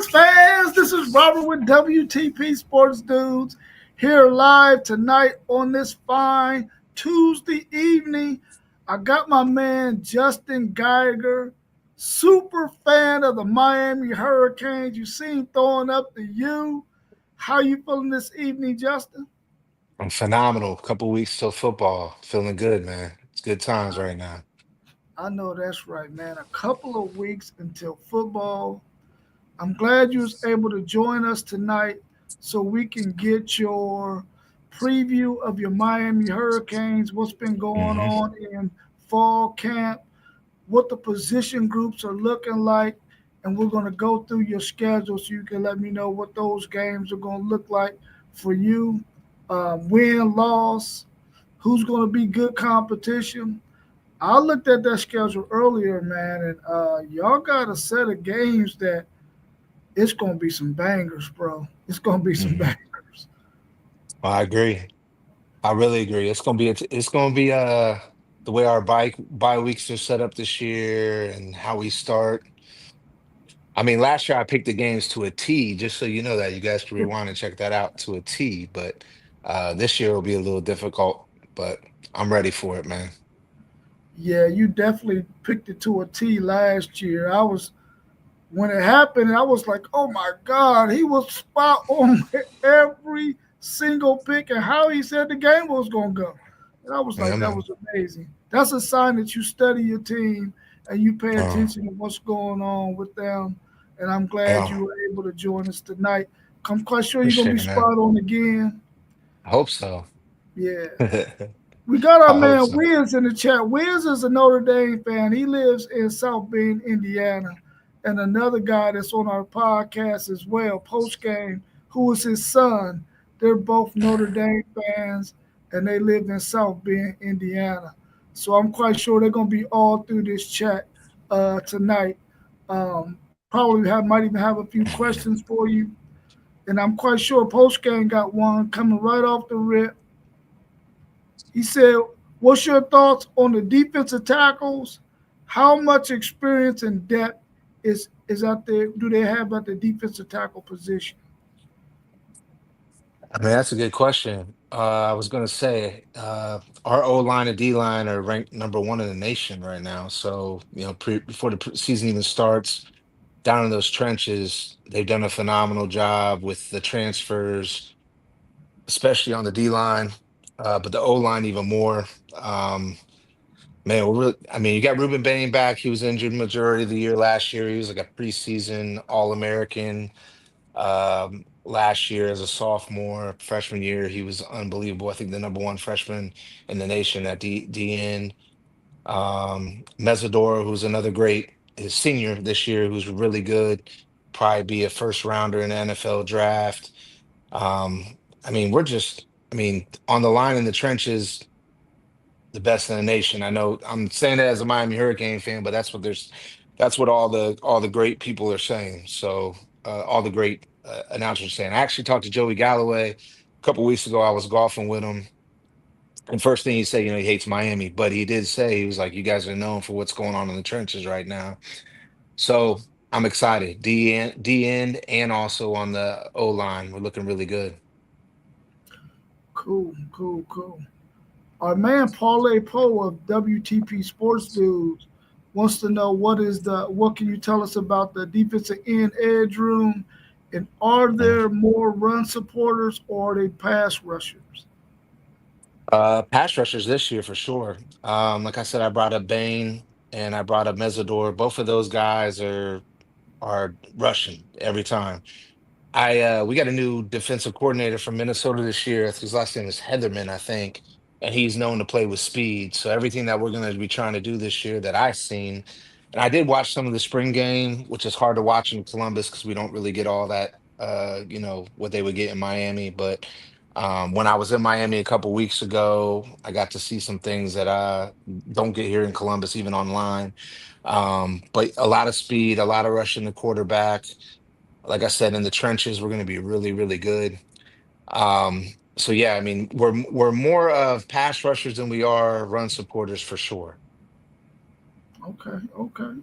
sports fans? This is Robert with WTP Sports Dudes here live tonight on this fine Tuesday evening. I got my man Justin Geiger, super fan of the Miami Hurricanes. You see him throwing up the U. How you feeling this evening, Justin? I'm phenomenal. Couple weeks till football. Feeling good, man. It's good times right now. I know that's right, man. A couple of weeks until football. I'm glad you was able to join us tonight so we can get your preview of your Miami Hurricanes, what's been going Hmm. on in fall camp, what the position groups are looking like, and we're going to go through your schedule so you can let me know what those games are going to look like for you. Win, loss, who's going to be good competition. I looked at that schedule earlier, man, and y'all got a set of games that it's gonna be some bangers, bro. It's gonna be some Hmm. bangers. I agree. I really agree. It's gonna be the way our bye weeks are set up this year and how we start. I mean, last year I picked the games to a T, just so you know that you guys can rewind and check that out to a T. But this year will be a little difficult, but I'm ready for it, man. Yeah, you definitely picked it to a T last year. I was when it happened, I was like, oh my God, he was spot on every single pick and how he said the game was gonna go. And I was Yeah, like, that man. was amazing. That's a sign that you study your team and you pay Uh, attention to what's going on with them. And I'm glad yeah, you were able to join us tonight. I'm quite sure you're gonna be appreciate it, man. spot on again. I hope so. Yeah. I We got our hope man so. Wiz in the chat. Wiz is a Notre Dame fan. He lives in South Bend, Indiana. And another guy that's on our podcast as well, post game, who is his son. They're both Notre Dame fans and they live in South Bend, Indiana. So I'm quite sure they're going to be all through this chat tonight. Probably might even have a few questions for you. And I'm quite sure post game got one coming right off the rip. He said, what's your thoughts on the defensive tackles? How much experience and depth is out there do they have at the defensive tackle position? I mean, that's a good question. I was gonna say, our O line and D line are ranked number one in the nation right now. So, before the season even starts, down in those trenches, they've done a phenomenal job with the transfers, especially on the D line, but the O line even more. Um, Man, I mean, you got Ruben Bain back. He was injured majority of the year last year. He was like a preseason All-American. Last year as a sophomore, freshman year, he was unbelievable. I think the number one freshman in the nation at DN. Mesidor, who's another great, his senior this year, who's really good. Probably be a first rounder in the NFL draft. I mean, I mean, on the line in the trenches, the best in the nation. I know I'm saying that as a Miami Hurricane fan, but that's what all the great people are saying. So all the great announcers are saying. I actually talked to Joey Galloway a couple weeks ago. I was golfing with him, and first thing he said, he hates Miami, but he did say he was like, "You guys are known for what's going on in the trenches right now." So I'm excited. D end, and also on the O line, we're looking really good. Cool, cool, cool. Our man Parlay Poe of WTP Sports Dudes wants to know what can you tell us about the defensive end edge room, and are there more run supporters or are they pass rushers? Pass rushers this year for sure. Like I said, I brought up Bain and I brought up Mesidor. Both of those guys are rushing every time. I We got a new defensive coordinator from Minnesota this year. His last name is Heatherman, I think, and he's known to play with speed. So everything that we're going to be trying to do this year that I've seen, and I did watch some of the spring game, which is hard to watch in Columbus because we don't really get all that, what they would get in Miami. But when I was in Miami a couple weeks ago, I got to see some things that I don't get here in Columbus, even online. But a lot of speed, a lot of rushing the quarterback. Like I said, in the trenches, we're going to be really, really good. Um, so yeah, I mean, we're more of pass rushers than we are run supporters for sure. Okay, okay.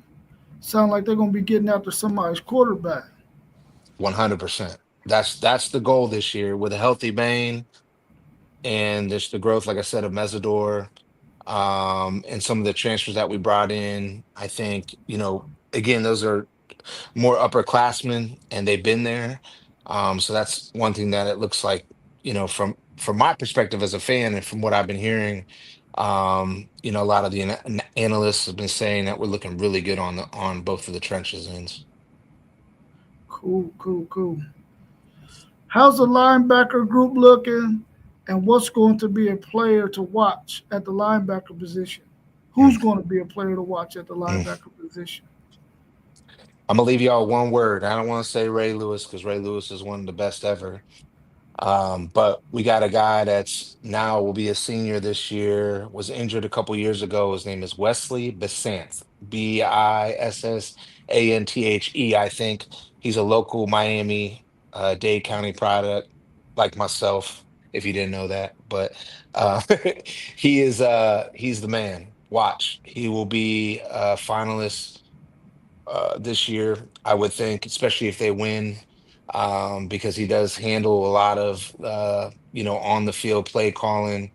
Sound like they're gonna be getting after somebody's quarterback. 100%. That's the goal this year with a healthy Bane and just the growth, like I said, of Mesidor, and some of the transfers that we brought in. I think, again, those are more upperclassmen and they've been there. So that's one thing that it looks like, from my perspective as a fan and from what I've been hearing, a lot of the analysts have been saying that we're looking really good on both of the trenches ends. Cool, cool, cool. How's the linebacker group looking, and what's going to be a player to watch at the linebacker position? Mm, Who's going to be a player to watch at the mm. linebacker position? I'm gonna leave y'all one word. I don't want to say Ray Lewis because Ray Lewis is one of the best ever. But we got a guy that's now will be a senior this year, was injured a couple years ago. His name is Wesley Bissanth, Bisanthe. I think he's a local Miami, Dade County product, like myself, if you didn't know that. But uh, he's the man. Watch, he will be a finalist this year, I would think, especially if they win, because he does handle a lot of on the field play calling.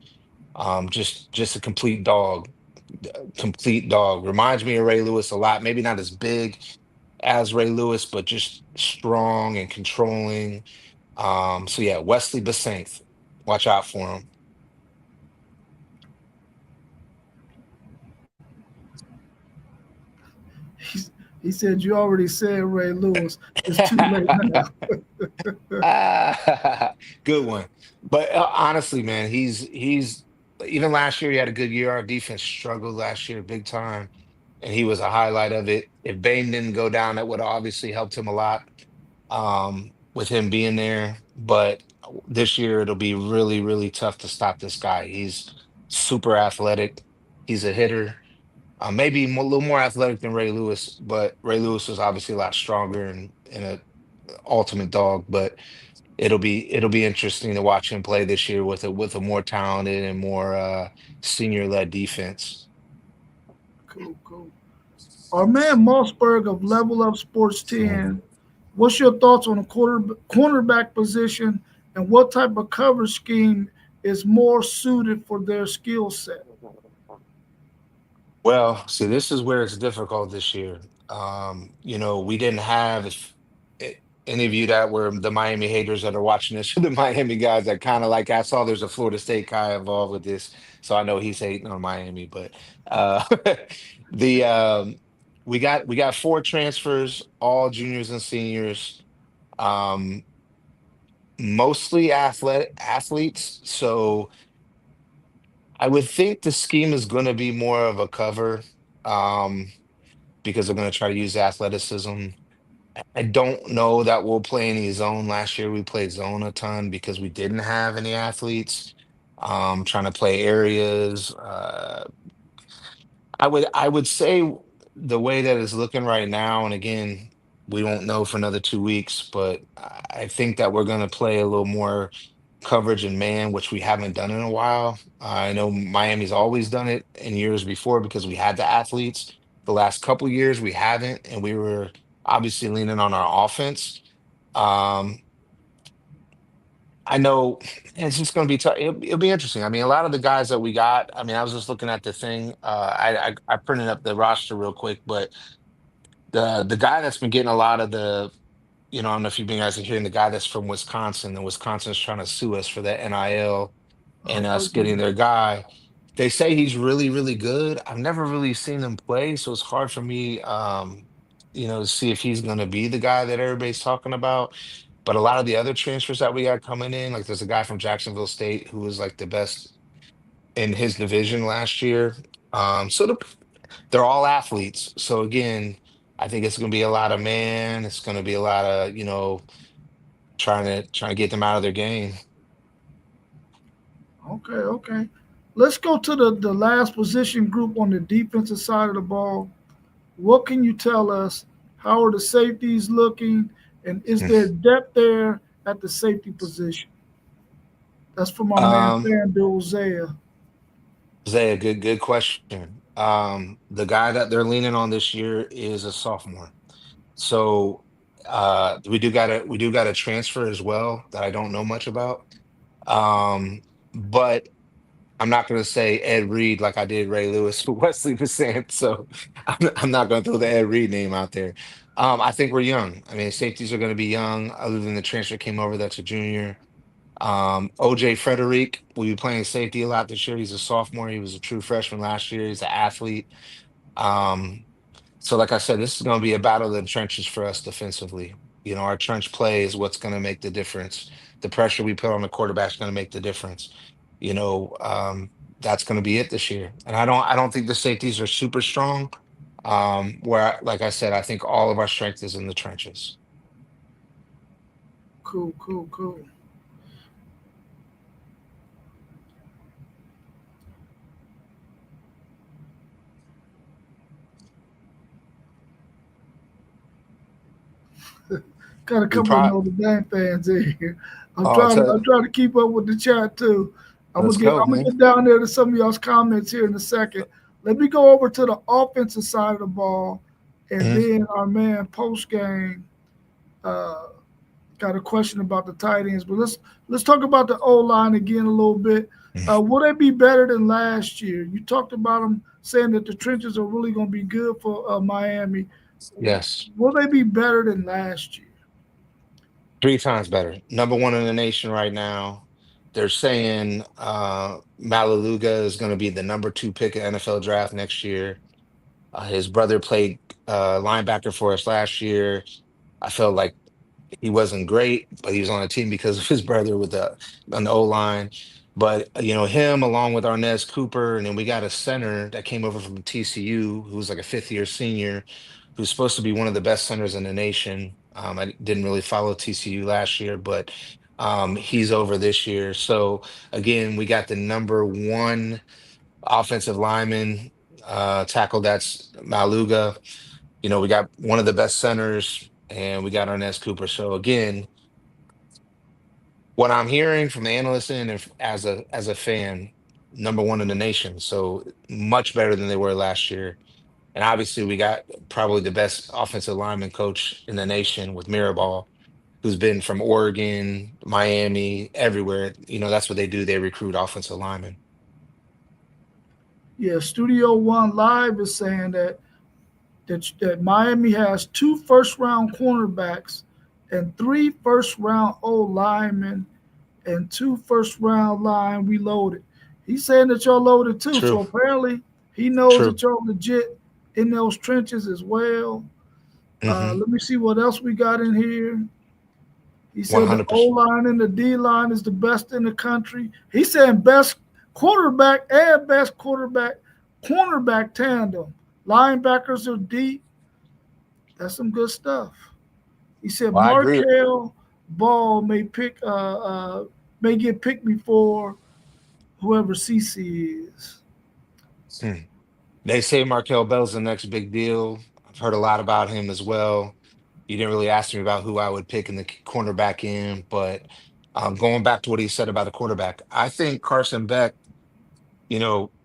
Just a complete dog. Reminds me of Ray Lewis a lot. Maybe not as big as Ray Lewis, but just strong and controlling. So yeah, Wesley Bissainthe. Watch out for him. He's, he said you already said Ray Lewis. It's too late now. Ah, good one. But honestly, man, he's even last year he had a good year. Our defense struggled last year big time, and he was a highlight of it. If Bain didn't go down, that would have obviously helped him a lot, with him being there. But this year it'll be really, really tough to stop this guy. He's super athletic. He's a hitter. Maybe a little more athletic than Ray Lewis, but Ray Lewis was obviously a lot stronger and a ultimate dog. But it'll be interesting to watch him play this year with a more talented and more senior led defense. Cool, cool. Our man Mossberg of Level Up Sports Mhm. 10. What's your thoughts on the cornerback position, and what type of cover scheme is more suited for their skill set? Well, see, this is where it's difficult this year. We didn't have if a- any of you that were the Miami haters that are watching this, the Miami guys that kind of like I saw there's a Florida State guy involved with this, so I know he's hating on Miami, but uh the we got four transfers, all juniors and seniors, um, mostly athletes. So I would think the scheme is going to be more of a cover. Um, because they're going to try to use athleticism. I don't know that we'll play any zone. Last year we played zone a ton because we didn't have any athletes. Trying to play areas. I would say the way that it's looking right now, and again, we won't know for another 2 weeks, but I think that we're going to play a little more coverage and man, which we haven't done in a while. I know Miami's always done it in years before because we had the athletes. The last couple years we haven't, and we were obviously leaning on our offense. Um, I know it's just going to be tough. It'll be interesting. I mean, a lot of the guys that we got. I mean, I was just looking at the thing. I printed up the roster real quick, but the guy that's been getting a lot of the, I don't know if you guys are hearing the guy that's from Wisconsin, and Wisconsin's trying to sue us for that NIL and us getting their guy. They say he's really, really good. I've never really seen him play, so it's hard for me, to see if he's going to be the guy that everybody's talking about. But a lot of the other transfers that we got coming in, like there's a guy from Jacksonville State who was like the best in his division last year. So they're all athletes. So again, I think it's going to be a lot of man. It's going to be a lot of, trying to get them out of their game. Okay, okay. Let's go to the last position group on the defensive side of the ball. What can you tell us? How are the safeties looking? And is there depth there at the safety position? That's from my man Um, FanDuel Zaya. Zay, a good question. The guy that they're leaning on this year is a sophomore. So We do got a transfer as well that I don't know much about. But I'm not going to say Ed Reed like I did Ray Lewis for Wesley Bissant. So I'm not going to throw the Ed Reed name out there. I think we're young. I mean, safeties are going to be young, other than the transfer came over that's a junior. OJ Frederick will be playing safety a lot this year. He's a sophomore. He was a true freshman last year. He's an athlete. Um, so, like I said, this is going to be a battle of the trenches for us defensively. Our trench play is what's going to make the difference. The pressure we put on the quarterback is going to make the difference. You know, um, that's going to be it this year. And I don't think the safeties are super strong. Like I said, I think all of our strength is in the trenches. Cool, cool, cool. Got a We couple of probably Notre Dame fans in here. I'm Oh, trying. I'm trying to keep up with the chat too. I'm gonna let's get. go, I'm gonna man. get down there to some of y'all's comments here in a second. Let me go over to the offensive side of the ball, and Mhm. then our man post game uh, got a question about the tight ends. But let's talk about the O line again a little bit. Will they be better than last year? You talked about them saying that the trenches are really going to be good for Miami. Yes. Will they be better than last year? Three times better. Number one in the nation right now. They're saying Malaluga is going to be the number two pick at NFL draft next year. His brother played linebacker for us last year. I felt like he wasn't great, but he was on the team because of his brother with the on the O line. But him along with Arnez Cooper, and then we got a center that came over from TCU who was like a fifth year senior, who's supposed to be one of the best centers in the nation. I didn't really follow TCU last year, but he's over this year. So again, we got the number one offensive lineman tackle, that's Maluga. We got one of the best centers, and we got Arnez Cooper. So again, what I'm hearing from the analysts and as a fan, number one in the nation. So much better than they were last year. And obviously, we got probably the best offensive lineman coach in the nation with Mirabal, who's been from Oregon, Miami, everywhere. That's what they do. They recruit offensive linemen. Yeah, Studio One Live is saying that Miami has two first round cornerbacks and three first round O linemen and two first round line reloaded. He's saying that y'all loaded too. True, So apparently he knows true. that y'all legit in those trenches as well. Hmm. Let me see what else we got in here. He said the O 100%. line and the D line is the best in the country. He's saying best quarterback and best cornerback tandem. Linebackers are deep. That's some good stuff. He said Well, I agree. Markel Ball may get picked before whoever CC is. Hmm. They say Markel Bell's the next big deal. I've heard a lot about him as well. You didn't really ask me about who I would pick in the cornerback in, but going back to what he said about the quarterback, I think Carson Beck,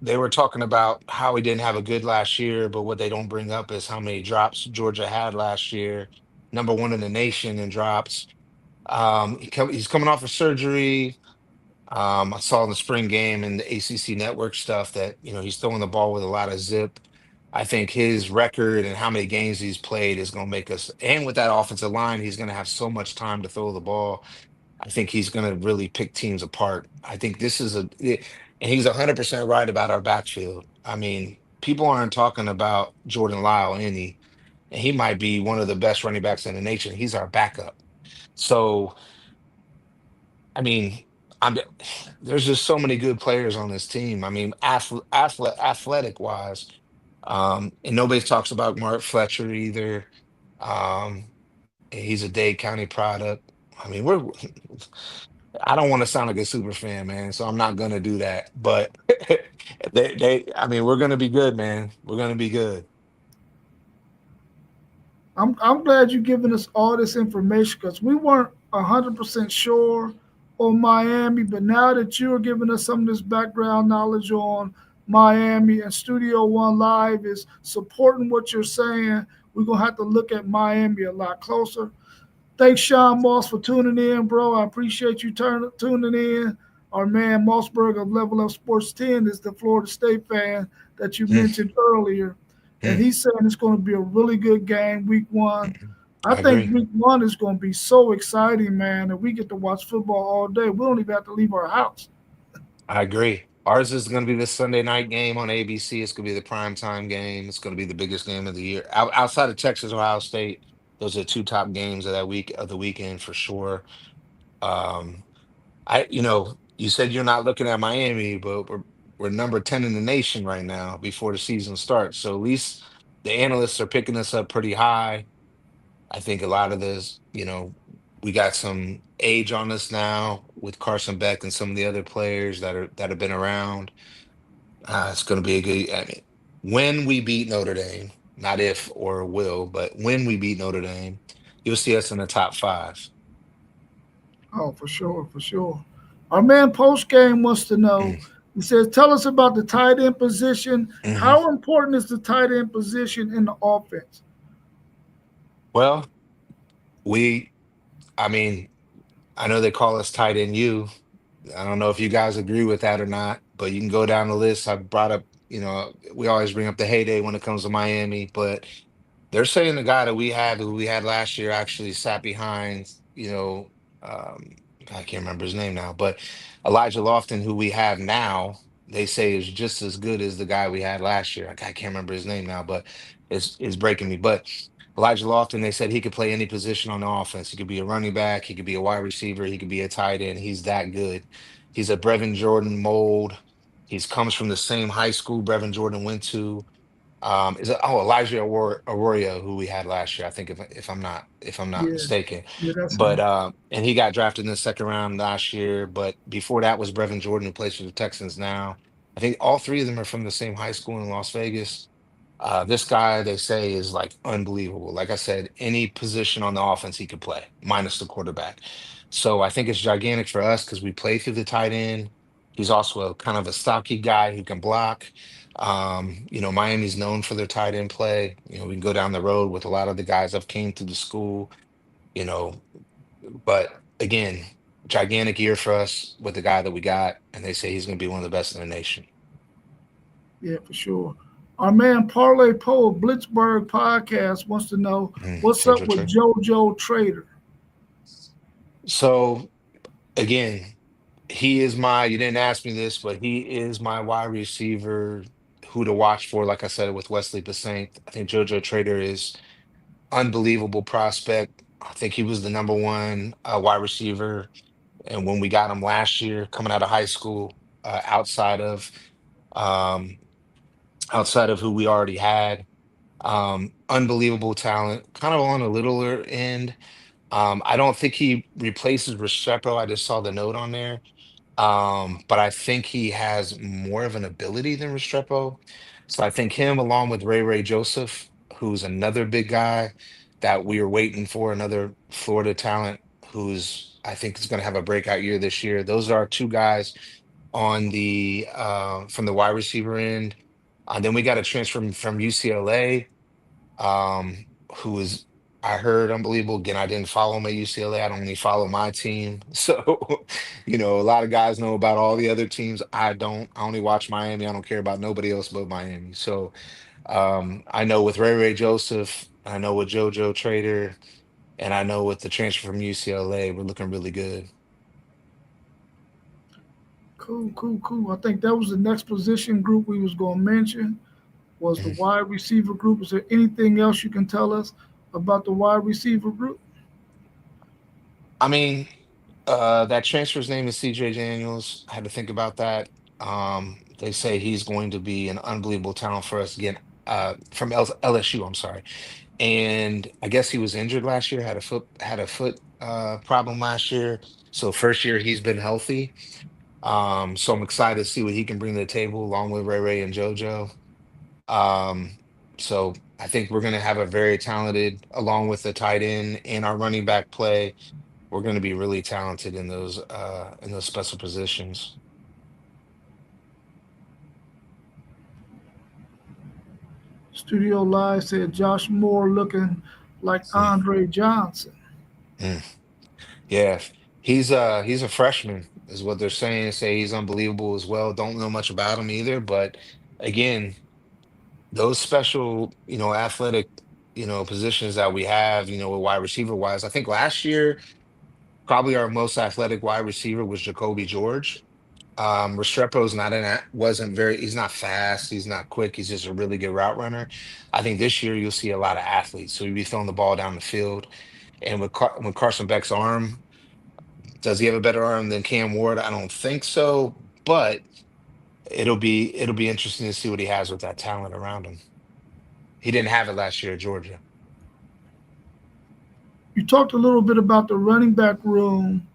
they were talking about how he didn't have a good last year, but what they don't bring up is how many drops Georgia had last year, number one in the nation in drops. He's coming off of surgery. I saw in the spring game and the ACC network stuff that, he's throwing the ball with a lot of zip. I think his record and how many games he's played is going to make us, and with that offensive line, he's going to have so much time to throw the ball. I think he's going to really pick teams apart. I think and he's 100% right about our backfield. I mean, people aren't talking about Jordan Lyle any, and he might be one of the best running backs in the nation. He's our backup. So, I mean, I'm there's just so many good players on this team. I mean, athletic wise, and nobody talks about Mark Fletcher either. He's a Dade County product. I mean, I don't want to sound like a super fan, man, so I'm not gonna do that. But I mean, we're gonna be good, man. We're gonna be good. I'm glad you're giving us all this information because we weren't 100% sure on Miami, but now that you're giving us some of this background knowledge on Miami and Studio One Live is supporting what you're saying, we're gonna have to look at Miami a lot closer. Thanks, Sean Moss, for tuning in, bro. I appreciate you tuning in. Our man Mossberg of Level Up Sports 10 is the Florida State fan that you Mm, mentioned earlier. And mm, he's saying it's going to be a really good game, week one. mm. I I think agree. week one is going to be so exciting, man, and we get to watch football all day. We don't even have to leave our house. I agree. Ours is going to be this Sunday night game on ABC. It's going to be the prime time game. It's going to be the biggest game of the year. Outside of Texas, Ohio State, those are the two top games of that week of the weekend for sure. Um, you said you're not looking at Miami, but we're number 10 in the nation right now before the season starts. So at least the analysts are picking us up pretty high. I think a lot of this, we got some age on us now with Carson Beck and some of the other players that have been around. It's going to be a good. I mean, when we beat Notre Dame, not if or will, but when we beat Notre Dame, you'll see us in the top five. Oh, for sure, for sure. Our man post game wants to know. Mm. He says, "Tell us about the tight end position. hmm How important is the tight end position in the offense?" Well, we, I mean, I know they call us tight end U. I don't know if you guys agree with that or not, but you can go down the list. I brought up, we always bring up the heyday when it comes to Miami, but they're saying the guy that who we had last year, actually sat behind, um, I can't remember his name now, but Elijah Lofton, who we have now, they say is just as good as the guy we had last year. I can't remember his name now, but it's breaking me. But Elijah Lofton, they said he could play any position on the offense. He could be a running back, he could be a wide receiver, he could be a tight end. He's that good. He's a Brevin Jordan mold. He's comes from the same high school Brevin Jordan went to. Elijah Arroyo, who we had last year, I think if I'm not Yeah, mistaken. yeah, that's But him. and he got drafted in the second round last year. But before that was Brevin Jordan, who plays for the Texans now. I think all three of them are from the same high school in Las Vegas. This guy, they say, is like unbelievable. Like I said, any position on the offense he could play, minus the quarterback. So I think it's gigantic for us because we play through the tight end. He's also a kind of a stocky guy who can block. Miami's known for their tight end play. We can go down the road with a lot of the guys I've came to the school, you know, but again, gigantic year for us with the guy that we got, and they say he's going to be one of the best in the nation. Yeah, for sure. Our man Parlay Poe of Blitzburg podcast wants to know what's up Central with Trey. JoJo Trader. So again, you didn't ask me this, but he is my wide receiver who to watch for. Like I said, with Wesley Bissainthe, I think JoJo Trader is unbelievable prospect. I think he was the number one wide receiver, and when we got him last year, coming out of high school, outside of um, outside of who we already had, unbelievable talent. Kind of on a littler end. I don't think he replaces Restrepo. I just saw the note on there. But I think he has more of an ability than Restrepo. So I think him, along with Ray Joseph, who's another big guy that we are waiting for, another Florida talent who's I think is going to have a breakout year this year. Those are our two guys on the from the wide receiver end. Then we got a transfer from UCLA, um, who is I heard unbelievable. Again, I didn't follow him at UCLA. I don't only follow my team. So, a lot of guys know about all the other teams. I don't. I only watch Miami. I don't care about nobody else but Miami. So, I know with Ray Joseph, I know with JoJo Trader, and I know with the transfer from UCLA, we're looking really good. Cool, cool, cool. I think that was the next position group we was going to mention was the Mhm. wide receiver group. Is there anything else you can tell us about the wide receiver group? I mean, that transfer's name is CJ Daniels. I had to think about that. They say he's going to be an unbelievable talent for us again, from LSU, I'm sorry. And I guess he was injured last year, had a foot problem last year. So first year he's been healthy. So I'm excited to see what he can bring to the table along with Ray and JoJo. Um, so I think we're gonna have a very talented, along with the tight end and our running back play, we're gonna be really talented in those special positions. Studio Live said Josh Moore looking like Andre Johnson. Mm, yeah, he's a freshman, is what they're saying. Say he's unbelievable as well. Don't know much about him either, but again, those special, athletic, positions that we have, wide receiver wise. I think last year probably our most athletic wide receiver was Jacoby George. Restrepo's not in that, wasn't very, he's not fast, he's not quick, he's just a really good route runner. I think this year you'll see a lot of athletes. So you'll be throwing the ball down the field. And with Carson Beck's arm, does he have a better arm than Cam Ward? I don't think so, but it'll be interesting to see what he has with that talent around him. He didn't have it last year at Georgia. You talked a little bit about the running back room.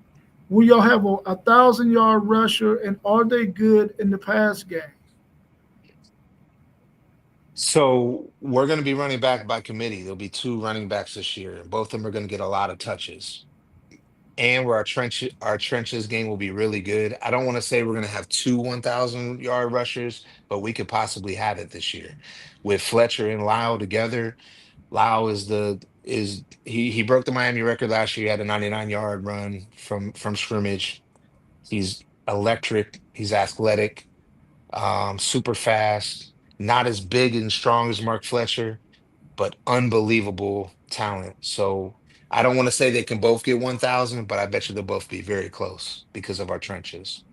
Will y'all have a 1,000 yard rusher, and are they good in the pass game? So we're going to be running back by committee. There'll be two running backs this year, and both of them are going to get a lot of touches. And where our trenches game will be really good. I don't want to say we're going to have two 1,000-yard rushers, but we could possibly have it this year with Fletcher and Lau together. Lau he broke the Miami record last year. He had a 99-yard run from scrimmage. He's electric. He's athletic, super fast. Not as big and strong as Mark Fletcher, but unbelievable talent. So I don't want to say they can both get 1,000, but I bet you they'll both be very close because of our trenches.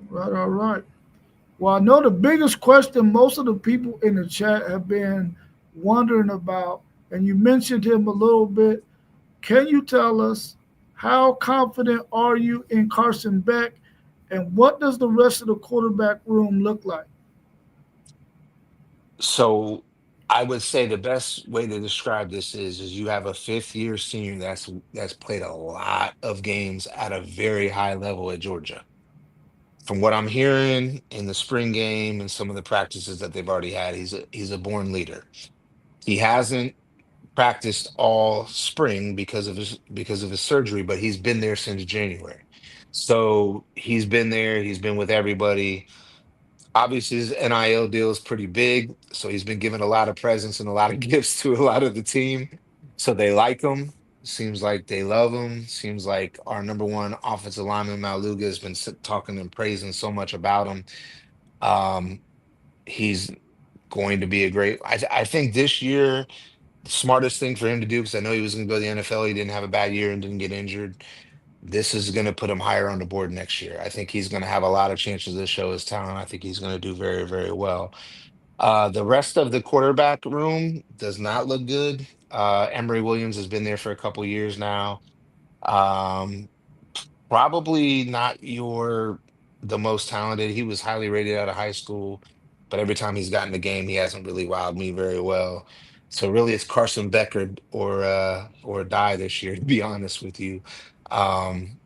Right, all right. Well, I know the biggest question most of the people in the chat have been wondering about, and you mentioned him a little bit. Can you tell us how confident are you in Carson Beck, and what does the rest of the quarterback room look like? So I would say the best way to describe this is you have a fifth year senior that's played a lot of games at a very high level at Georgia. From what I'm hearing in the spring game and some of the practices that they've already had, he's a born leader. He hasn't practiced all spring because of his surgery, but he's been there since January. So he's been there, he's been with everybody. Obviously, his NIL deal is pretty big, so he's been given a lot of presents and a lot of gifts to a lot of the team. So they like him. Seems like they love him. Seems like our number one offensive lineman, Maluga, has been talking and praising so much about him. Um, he's going to be a great. I think this year the smartest thing for him to do, because I know he was going to go to the NFL. He didn't have a bad year and didn't get injured. This is going to put him higher on the board next year. I think he's going to have a lot of chances to show his talent. I think he's going to do very, very well. The rest of the quarterback room does not look good. Emory Williams has been there for a couple years now. Um, Probably not the most talented. He was highly rated out of high school, but every time he's gotten the game, he hasn't really wowed me very well. So really, it's Carson Becker or die this year, to be honest with you.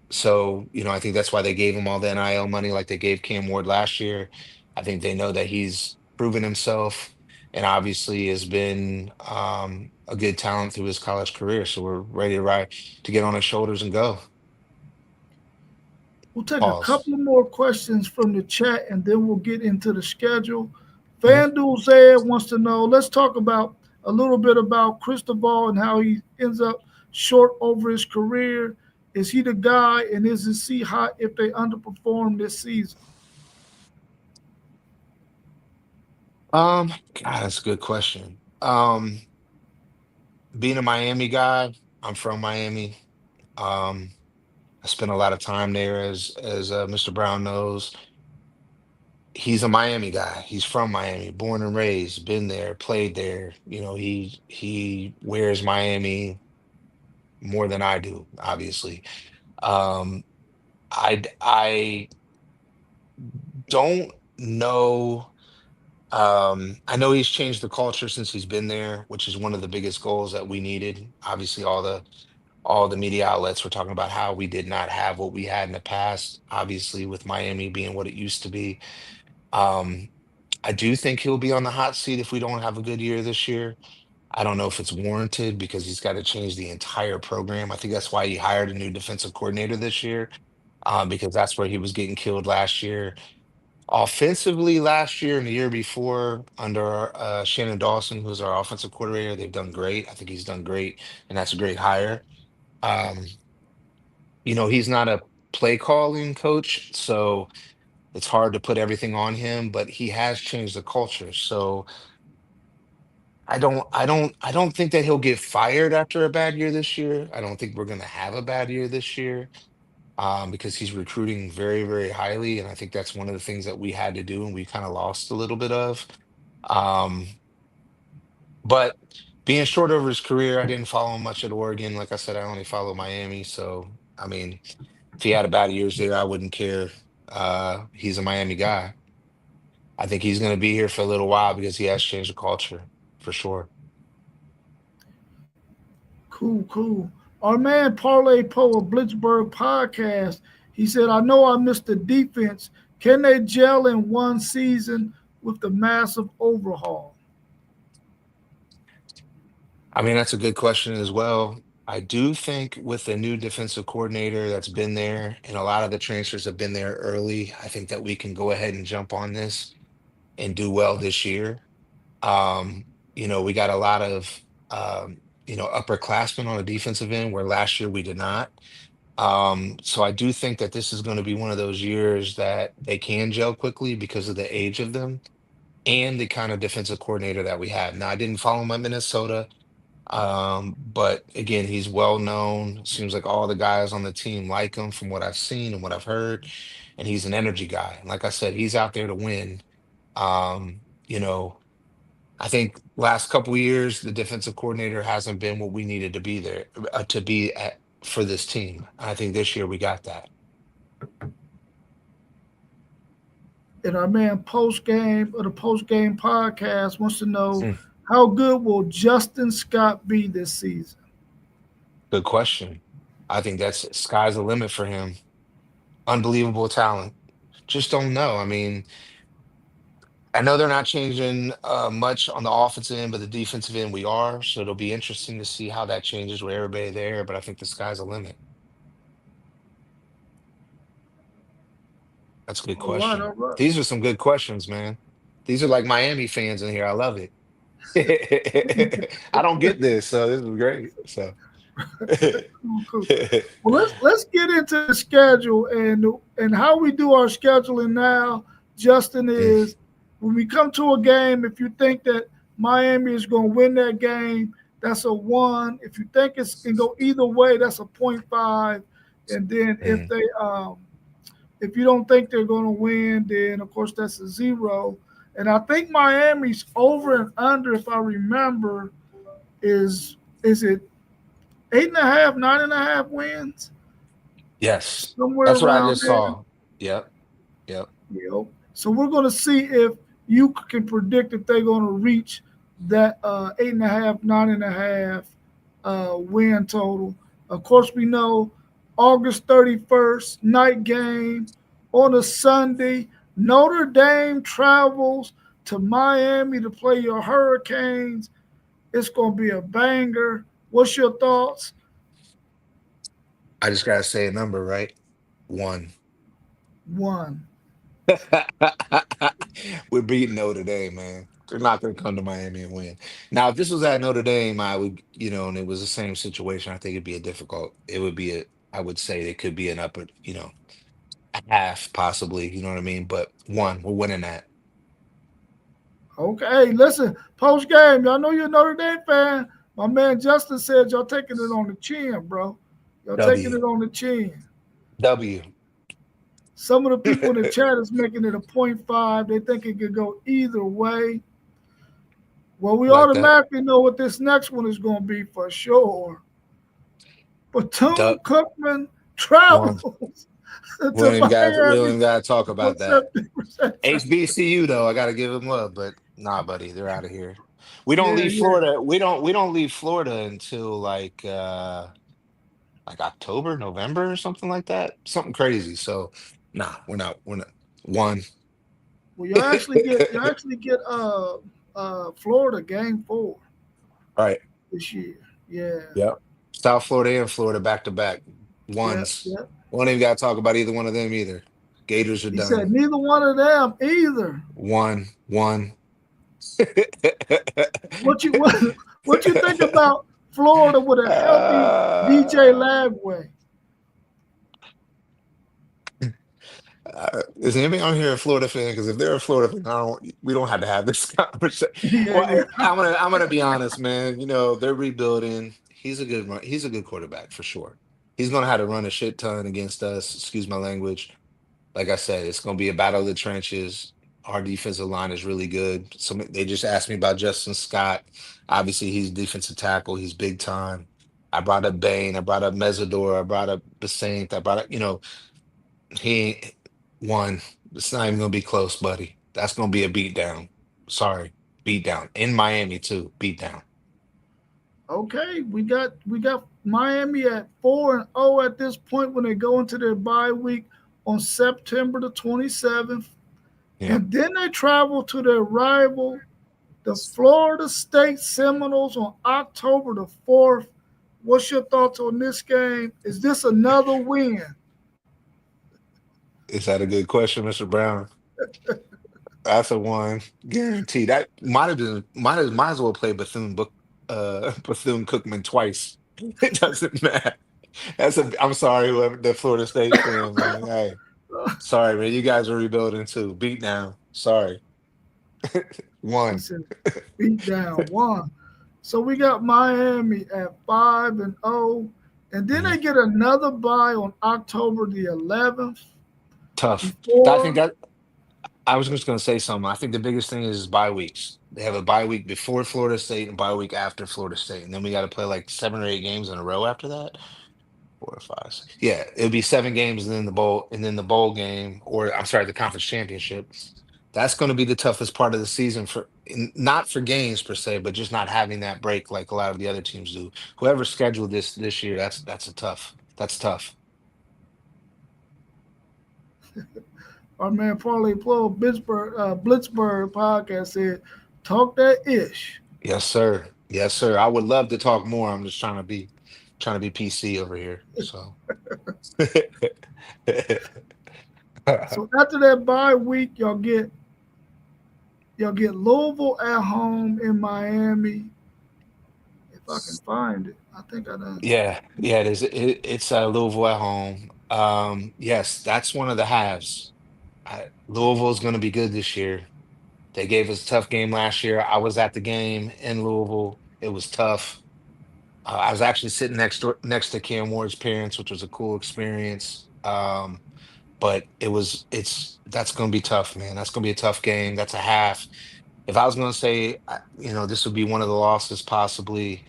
So I think that's why they gave him all the NIL money, like they gave Cam Ward last year. I think they know that he's proven himself, and obviously has been a good talent through his college career. So we're ready to ride to get on his shoulders and go. We'll take a Pause. couple more questions from the chat, and then we'll get into the schedule. Mhm. FanDuel Zed wants to know, let's talk about a little bit about Cristobal and how he ends up short over his career. Is he the guy, and is the C hot if they underperform this season? God, that's a good question. Being a Miami guy, I'm from Miami. Um, I spent a lot of time there, as Mr. Brown knows. He's a Miami guy. He's from Miami, born and raised, been there, played there. He wears Miami more than I do, obviously. Um, I don't know. I know he's changed the culture since he's been there, which is one of the biggest goals that we needed. Obviously, all the media outlets were talking about how we did not have what we had in the past, obviously with Miami being what it used to be. Um, I do think he'll be on the hot seat if we don't have a good year this year. I don't know if it's warranted because he's got to change the entire program. I think that's why he hired a new defensive coordinator this year, because that's where he was getting killed last year. Offensively, last year and the year before, under Shannon Dawson, who's our offensive coordinator, they've done great. I think he's done great, and that's a great hire. Um, he's not a play calling coach, so it's hard to put everything on him, but he has changed the culture. So I don't think that he'll get fired after a bad year this year. I don't think we're going to have a bad year this year, because he's recruiting very, very highly, and I think that's one of the things that we had to do, and we kind of lost a little bit of. Um, but being short over his career, I didn't follow him much at Oregon. Like I said, I only follow Miami. So I mean, if he had a bad years there, I wouldn't care. He's a Miami guy. I think he's going to be here for a little while because he has changed the culture for sure. Cool, cool. Our man Parlay Poe of Blitzburg podcast, he said, I know I missed the defense. Can they gel in one season with the massive overhaul? I mean, that's a good question as well. I do think with the new defensive coordinator that's been there, and a lot of the transfers have been there early, I think that we can go ahead and jump on this and do well this year. Um, we got a lot of upperclassmen on the defensive end where last year we did not. So I do think that this is going to be one of those years that they can gel quickly because of the age of them and the kind of defensive coordinator that we have. Now, I didn't follow him at Minnesota. But again, he's well known. Seems like all the guys on the team like him from what I've seen and what I've heard. And he's an energy guy. And like I said, he's out there to win. Um, you know, I think last couple of years the defensive coordinator hasn't been what we needed to be there to be at for this team. I think this year we got that. And our man post game podcast wants to know Mm, how good will Justin Scott be this season? Good question. I think that's sky's the limit for him. Unbelievable talent. Just don't know. I mean, I know they're not changing much on the offensive end, but the defensive end we are. So it'll be interesting to see how that changes with everybody there. But I think the sky's the limit. That's a good All right, all question. right. These are some good questions, man. These are like Miami fans in here. I love it. I don't get this, so this is great. So Cool, cool. Well, let's get into the schedule and how we do our scheduling now. Justin, Mm, is when we come to a game, if you think that Miami is going to win that game, that's a 1. If you think it can go either way, that's a point 0.5. And then mm. if you don't think they're going to win, then of course that's a 0. And I think Miami's over and under, if I remember, is it 8.5, 9.5 wins, Yes, somewhere that's what I around just there. saw. Yep, yep. So we're going to see if you can predict if they're going to reach that 8.5, 9.5 win total. Of course, we know August 31st night game on a Sunday. Notre Dame travels to Miami to play your Hurricanes. It's going to be a banger. What's your thoughts? I just gotta say a number, right? One. One. We're beating Notre Dame, man. They're not going to come to Miami and win. Now, if this was at Notre Dame, I would, and it was the same situation, I think it'd be a difficult. It would be I would say it could be an upper, a half possibly. You know what I mean? But one, we're winning that. Okay, hey, listen, post game, y'all know you're a Notre Dame fan. My man Justin said y'all taking it on the chin, bro. Y'all taking W. it on the chin. W. Some of the people in the chat is making it a point 0.5. They think it could go either way. Well, we Like that. automatically know what this next one is going to be for sure. Bethune Du- Cookman one. travels to We don't Miami even got to talk for about that. 70%. HBCU though, I got to give them love, but nah, buddy, they're out of here. We don't Yeah, leave yeah. Florida. We don't leave Florida until like October, November or something like that. Something crazy. So nah, we're not one. Well, you actually get Florida game 4 Right. this year. Yeah. Yep. South Florida and Florida back to back Yep. ones. Yep. We don't even got to talk about either one of them either. Gators are He said done. neither one of them either. One. What you what you think about Florida with a healthy DJ Uh, Lagway? is anybody on here a Florida fan? Because if they're a Florida fan, we don't have to have this conversation. Yeah, Well, yeah. I'm gonna be honest, man. You know, they're rebuilding. He's a good quarterback for sure. He's gonna have to run a shit ton against us. Excuse my language. Like I said, it's gonna be a battle of the trenches. Our defensive line is really good. So they just asked me about Justin Scott. Obviously, he's defensive tackle. He's big time. I brought up Bain. I brought up Mesidor. I brought up Basaint. I brought up, he won. It's not even gonna be close, buddy. That's gonna be a beatdown. Sorry, beatdown in Miami too. Beatdown. Okay, we got Miami at 4-0 at this point when they go into their bye week on September the 27th. Yeah. And then they travel to their rival, the Florida State Seminoles, on October the 4th. What's your thoughts on this game? Is this another win? Is that a good question, Mr. Brown? That's a one guaranteed. That might as well play Bethune Cookman twice. It doesn't matter. I'm sorry, whoever the Florida State fan, man. Hey, sorry, man. You guys are rebuilding too. Beat down. Sorry. He One. said beat down one. So we got Miami at 5-0. And then Mhm. they get another bye on October the 11th Tough. I think before. that I was just gonna say something. I think the biggest thing is bye weeks. They have a bye week before Florida State and bye week after Florida State. And then we got to play like 7 or 8 games in a row after that. 4 or 5. Yeah, it'll be 7 games and then the bowl game, or I'm sorry, the conference championship. That's going to be the toughest part of the season not for games per se, but just not having that break like a lot of the other teams do. Whoever scheduled this year, that's tough. Our man Parlay Plo Blitzburg podcast said, talk that ish. Yes, sir. Yes, sir. I would love to talk more. I'm just trying to be PC over here. So So after that bye week, y'all get Louisville at home in Miami. If I can find it, I think I done. yeah, it is. It's Louisville at home. Yes, that's one of the halves. Louisville's going to be good this year. They gave us a tough game last year. I was at the game in Louisville. It was tough. I was actually sitting next to Cam Ward's parents, which was a cool experience. But that's going to be tough, man. That's going to be a tough game. That's a half. If I was going to say, this would be one of the losses possibly.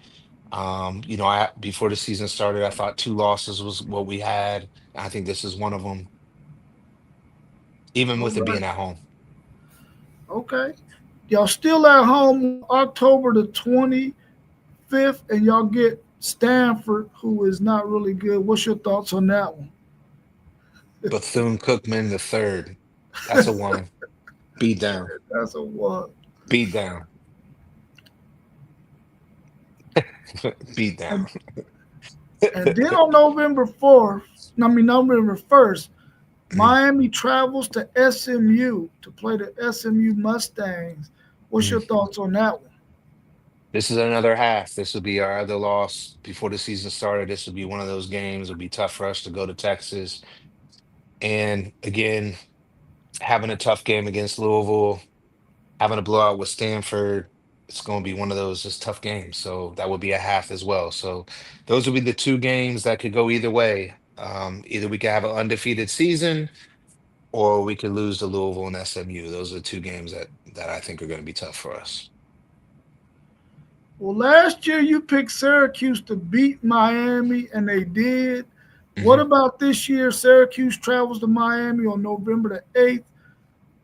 I before the season started, I thought 2 losses was what we had. I think this is one of them, even All with it being right. at home. Okay. Y'all still at home October the 25th, and y'all get Stanford, who is not really good. What's your thoughts on that one? Bethune Cookman the third. That's a one. Beat down. That's a what? Beat down. Beat down. And, and then on November 4th, I mean November 1st, Miami travels to SMU to play the SMU Mustangs. What's your thoughts on that one? This is another half. This will be our other loss before the season started. This will be one of those games. It'll be tough for us to go to Texas. And again, having a tough game against Louisville, having a blowout with Stanford, it's going to be one of those just tough games. So that would be a half as well. So those would be the 2 games that could go either way. Either we could have an undefeated season or we could lose to Louisville and SMU. Those are the 2 games that I think are going to be tough for us. Well, last year you picked Syracuse to beat Miami, and they did. What Mhm. about this year? Syracuse travels to Miami on November the 8th.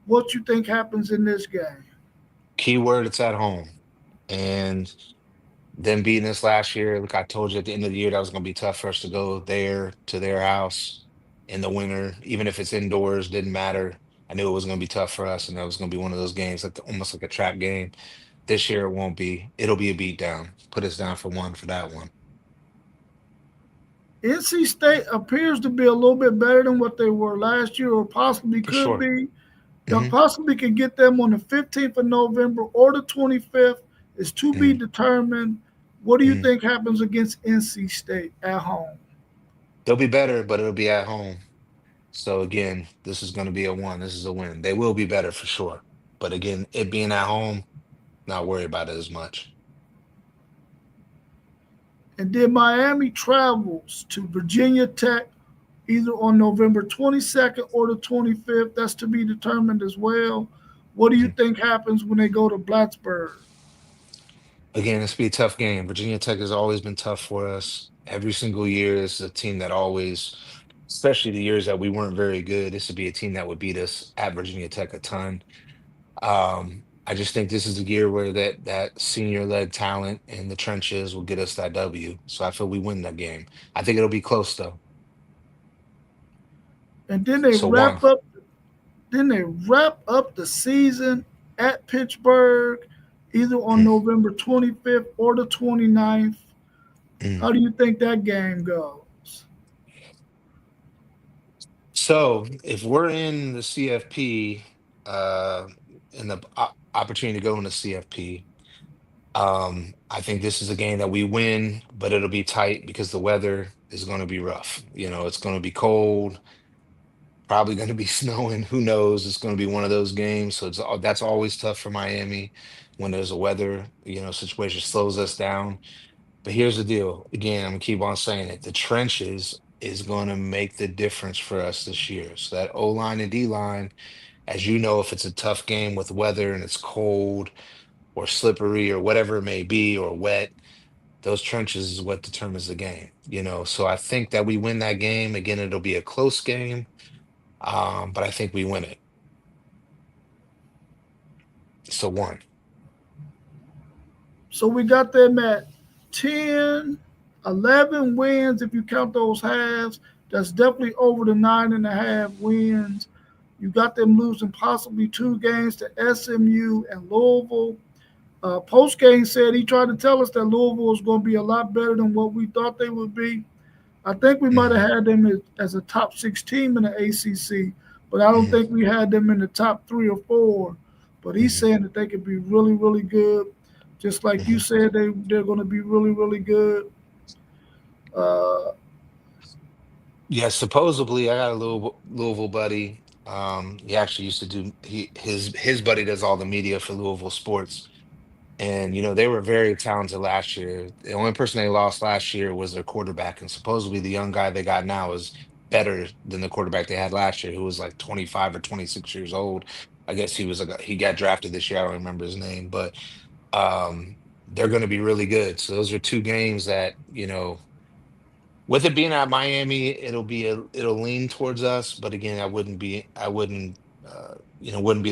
What you think happens in this game? Keyword, it's at home. And them beating us last year, like I told you at the end of the year, that was going to be tough for us to go there to their house in the winter, even if it's indoors, didn't matter. I knew it was going to be tough for us, and that was going to be one of those games, like almost like a trap game. This year, it won't be. It'll be a beat down. Put us down for one for that one. NC State appears to be a little bit better than what they were last year, or possibly for could sure. be. Y'all Hmm. possibly can get them on the 15th of November or the 25th. Is to be Hmm. determined. What do you Hmm. think happens against NC State at home? They'll be better, but it'll be at home. So again, this is going to be a one. This is a win. They will be better for sure. But again, it being at home, not worried about it as much. And then Miami travels to Virginia Tech either on November 22nd or the 25th. That's to be determined as well. What do you Mhm. think happens when they go to Blacksburg? Again, it's be a tough game. Virginia Tech has always been tough for us. Every single year is a team that always, especially the years that we weren't very good, this would be a team that would beat us at Virginia Tech a ton. I just think this is the year where that senior led talent in the trenches will get us that W. So I feel we win that game. I think it'll be close though. And then they So one. wrap up. Then they wrap up the season at Pittsburgh, either on Mm, November 25th or the 29th. mm. How do you think that game goes? So if we're in the CFP, uh, in the opportunity to go in the CFP, I think this is a game that we win, but it'll be tight because the weather is going to be rough. It's going to be cold, probably going to be snowing. Who knows? It's going to be one of those games. So that's always tough for Miami when there's a weather, situation slows us down. But here's the deal. Again, I'm gonna keep on saying it. The trenches is going to make the difference for us this year. So that O line and D line, as you know, if it's a tough game with weather and it's cold or slippery or whatever it may be or wet, those trenches is what determines the game. So I think that we win that game. Again, it'll be a close game, but I think we win it. So one. So we got them at 10, 11 wins if you count those halves. That's definitely over the 9.5 wins. You got them losing possibly two games to SMU and Louisville. Post game said he tried to tell us that Louisville was going to be a lot better than what we thought they would be. I think we might Mhm, have had them as a top six team in the ACC, but I don't mhm, think we had them in the top three or four. But he's mhm, saying that they could be really, really good, just like you mhm. said they're going to be really, really good. Uh, Yeah, supposedly I got a Louisville buddy. He actually used to do his buddy does all the media for Louisville sports. And they were very talented last year. The only person they lost last year was their quarterback, and supposedly the young guy they got now is better than the quarterback they had last year, who was like 25 or 26 years old. I guess he got drafted this year. I don't remember his name, but they're going to be really good. So those are two games that, with it being at Miami, it'll lean towards us. But again, wouldn't be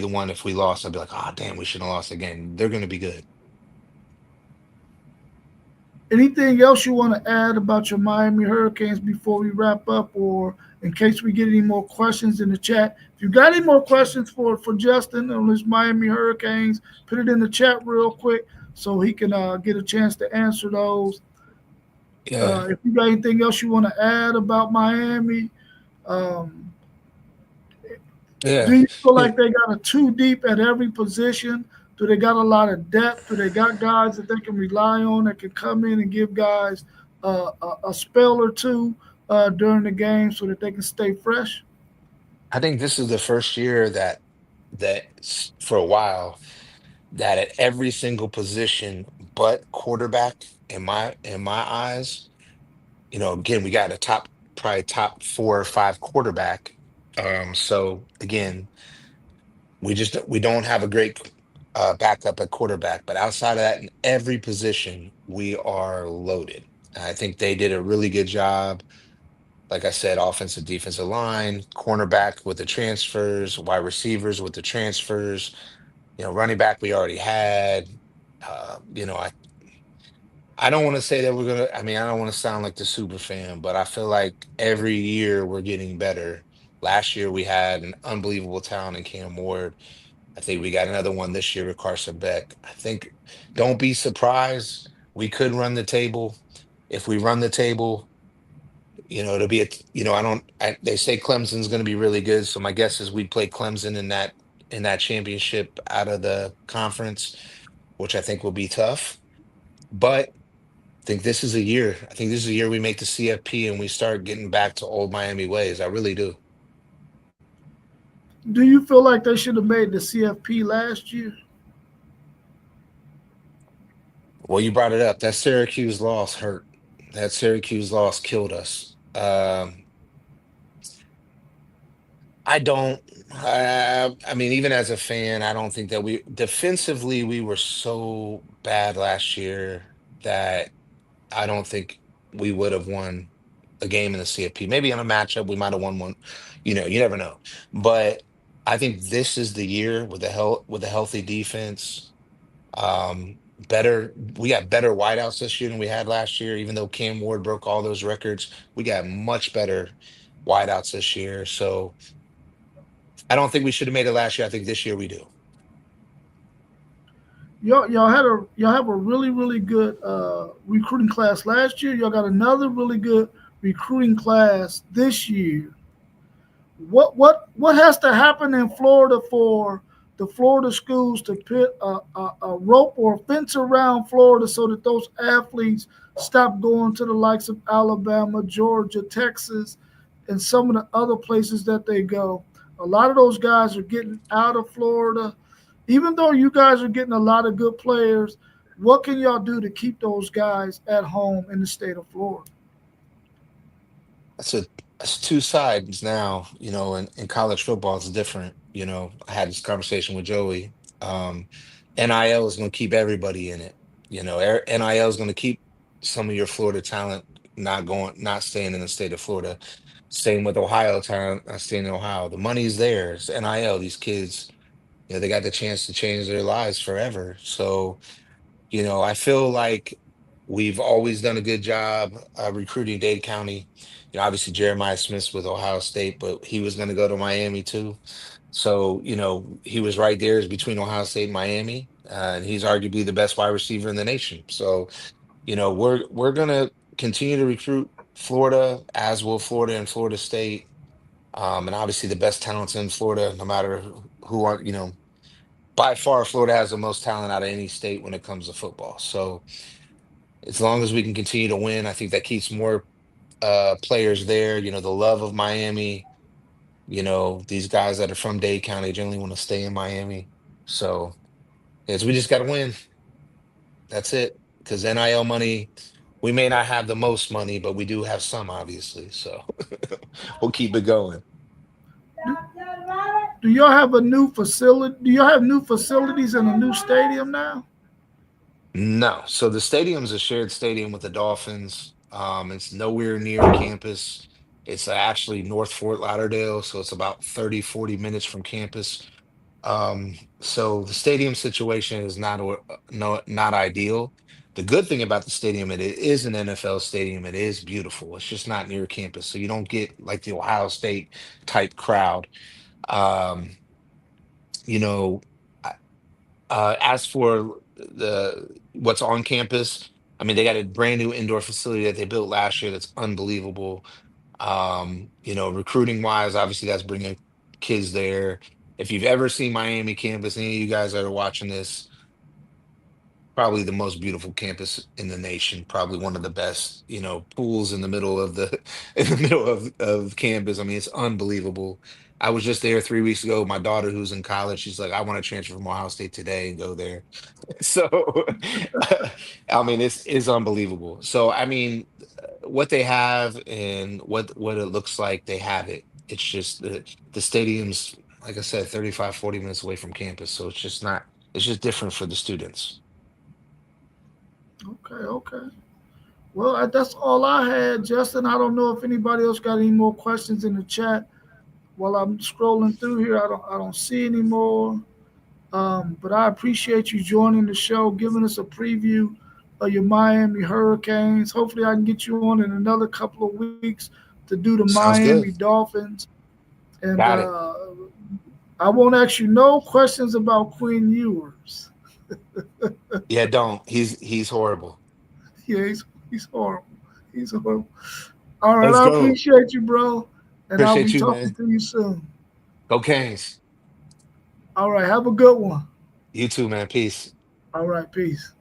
the one if we lost. I'd be like, oh damn, we shouldn't have lost again. They're going to be good. Anything else you want to add about your Miami Hurricanes before we wrap up, or in case we get any more questions in the chat? If you got any more questions for Justin on his Miami Hurricanes, put it in the chat real quick so he can get a chance to answer those. Yeah, If you got anything else you want to add about Miami, um, do yeah. you feel Yeah. like they got a too deep at every position? Do they got a lot of depth? Do they got guys that they can rely on that can come in and give guys a spell or two during the game so that they can stay fresh? I think this is the first year for a while that at every single position but quarterback in my eyes, again, we got a probably top 4 or 5 quarterback. So again, we don't have a great backup at quarterback, but outside of that, in every position, we are loaded. I think they did a really good job. Like I said, offensive, defensive line, cornerback with the transfers, wide receivers with the transfers, running back we already had. I don't want to say that I mean, I don't want to sound like the super fan, but I feel like every year we're getting better. Last year we had an unbelievable talent in Cam Ward. I think we got another one this year with Carson Beck. I think don't be surprised. We could run the table. If we run the table, It'll be they say Clemson's going to be really good. So my guess is we play Clemson in that championship out of the conference, which I think will be tough. But think this is a year. I think this is a year we make the CFP and we start getting back to old Miami ways. I really do. Do you feel like they should have made the CFP last year? Well, you brought it up. That Syracuse loss hurt. That Syracuse loss killed us. I don't. I mean, even as a fan, I don't think that we defensively we were so bad last year that I don't think we would have won a game in the CFP. Maybe in a matchup we might have won one. You never know. But I think this is the year with a healthy defense. Better we got better wideouts this year than we had last year. Even though Cam Ward broke all those records, we got much better wideouts this year. So I don't think we should have made it last year. I think this year we do. Y'all have a really good recruiting class last year. Y'all got another really good recruiting class this year. What has to happen in Florida for the Florida schools to put a rope or a fence around Florida so that those athletes stop going to the likes of Alabama, Georgia, Texas, and some of the other places that they go? A lot of those guys are getting out of Florida. Even though you guys are getting a lot of good players, what can y'all do to keep those guys at home in the state of Florida? That's a that's two sides now. In college football, it's different. I had this conversation with Joey. Um, NIL is going to keep everybody in it. NIL is going to keep some of your Florida talent not staying in the state of Florida. Same with Ohio talent not staying in Ohio. The money's there. It's NIL. These kids, they got the chance to change their lives forever. So I feel like we've always done a good job recruiting Dade County. Obviously Jeremiah Smith's with Ohio State, but he was going to go to Miami too. So, he was right there is between Ohio State and Miami, and he's arguably the best wide receiver in the nation. So, we're gonna continue to recruit Florida, as will Florida and Florida State. And obviously the best talents in Florida, no matter who are, by far Florida has the most talent out of any state when it comes to football. So as long as we can continue to win, I think that keeps more players there. The love of Miami, these guys that are from Dade County generally want to stay in Miami. So yes, we just got to win. That's it. Because NIL money, we may not have the most money, but we do have some, obviously. So we'll keep it going. Do y'all have a new facility? Do y'all have new facilities and a new stadium now? No. So the stadium's a shared stadium with the Dolphins. It's nowhere near campus. It's actually North Fort Lauderdale, so it's about 30-40 minutes from campus. So the stadium situation is not ideal. The good thing about the stadium, it is an NFL stadium. It is beautiful. It's just not near campus, so you don't get like the Ohio State type crowd. Um, you know, as for the what's on campus, I mean, they got a brand new indoor facility that they built last year that's unbelievable. Recruiting wise, obviously that's bringing kids there. If you've ever seen Miami campus, any of you guys that are watching this, probably the most beautiful campus in the nation, probably one of the best, pools in the middle of the in the middle of campus. I mean, it's unbelievable. I was just there 3 weeks ago. My daughter, who's in college, she's like, I want to transfer from Ohio State today and go there. So, I mean, it's unbelievable. So, I mean, what they have and what it looks like, they have it. It's just the stadium's, like I said, 35-40 minutes away from campus. So it's just not, it's just different for the students. Okay. Well, that's all I had, Justin. I don't know if anybody else got any more questions in the chat. While I'm scrolling through here, I don't see any more. But I appreciate you joining the show, giving us a preview of your Miami Hurricanes. Hopefully, I can get you on in another couple of weeks to do the Sounds good. Miami Dolphins. And Got it. I won't ask you no questions about Quinn Ewers. Yeah, don't. He's horrible. Yeah, he's horrible. He's horrible. All right, Let's I go. appreciate you, bro, and I'll be Appreciate you, talking man. to you soon. Go Canes. All right, have a good one. You too, man. Peace. All right, peace.